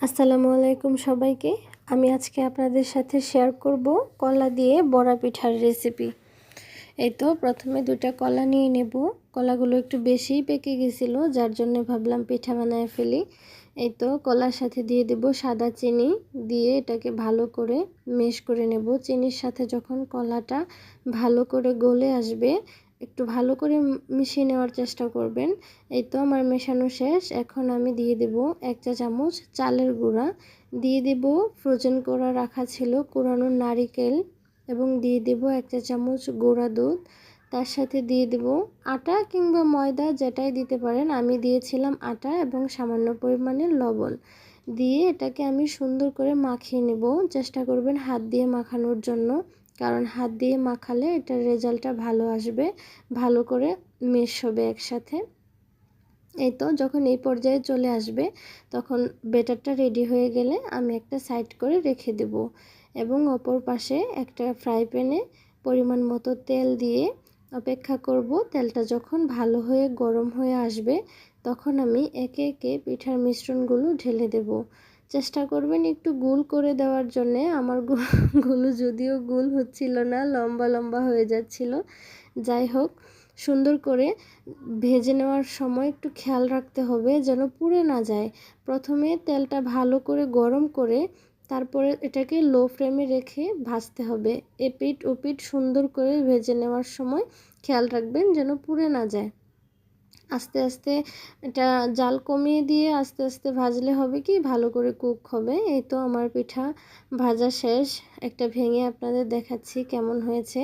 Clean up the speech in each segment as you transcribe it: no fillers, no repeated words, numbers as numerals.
আসসালামু আলাইকুম সবাইকে। আমি আজকে আপনাদের সাথে শেয়ার করব কলা দিয়ে বড়া পিঠার রেসিপি। এই তো প্রথমে 2টা কলা নিয়ে নেব। কলাগুলো একটু বেশিই পেকে গেছিলো, যার জন্য ভাবলাম পিঠা বানায় ফেলি। এই তো কলার সাথে দিয়ে দেব সাদা চিনি, দিয়ে এটাকে ভালো করে মেশ করে নেব। চিনির সাথে যখন কলাটা ভালো করে গলে আসবে, একটু ভালো করে মিশিয়ে নেওয়ার চেষ্টা করবেন। এই তো আমার মেশানো শেষ। এখন আমি দিয়ে দেব 1 চা চামচ চালের গুঁড়া, দিয়ে দেব ফ্রোজেন করে রাখা ছিল কোরানো নারিকেল, এবং দিয়ে দেব 1 চা চামচ গুঁড়া দুধ। তার সাথে দিয়ে দেব আটা কিংবা ময়দা, যেটাই দিতে পারেন। আমি দিয়েছিলাম আটা এবং সামান্য পরিমাণে লবণ দিয়ে এটাকে আমি সুন্দর করে মাখিয়ে নেব। চেষ্টা করবেন হাত দিয়ে মাখানোর জন্য, কারণ হাত দিয়ে মাখালে এটার রেজাল্টটা ভালো আসবে, ভালো করে মেশ হবে একসাথে। এই তো যখন এই পর্যায়ে চলে আসবে, তখন ব্যাটারটা রেডি হয়ে গেলে আমি একটা সাইড করে রেখে দেব, এবং অপর পাশে একটা ফ্রাই প্যানে পরিমাণ মতো তেল দিয়ে অপেক্ষা করব। তেলটা যখন ভালো হয়ে গরম হয়ে আসবে, তখন আমি একে একে পিঠার মিশ্রণগুলো ঢেলে দেব। চেষ্টা করবেন একটু গোল করে দেওয়ার জন্যে। আমার গুলো যদিও গোল হচ্ছিল না, লম্বা লম্বা হয়ে যাচ্ছিল। যাই হোক, সুন্দর করে ভেজে নেওয়ার সময় একটু খেয়াল রাখতে হবে যেন পুড়ে না যায়। প্রথমে তেলটা ভালো করে গরম করে তারপরে এটাকে লো ফ্লেমে রেখে ভাজতে হবে। এপিঠ ওপিঠ সুন্দর করে ভেজে নেওয়ার সময় খেয়াল রাখবেন যেন পুড়ে না যায়। আস্তে আস্তে এটা জাল কমিয়ে দিয়ে আস্তে আস্তে ভাজলে হবে কি ভালো করে কুক হবে। এই তো আমার পিঠা ভাজা শেষ। একটা ভেঙে আপনাদের দেখাচ্ছি কেমন হয়েছে।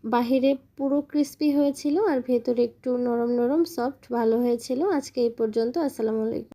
বাহিরে পুরো ক্রিস্পি হয়েছিল আর ভেতরে একটু নরম নরম সফট, ভালো হয়েছিল। আজকে এই পর্যন্ত। আসসালামু আলাইকুম।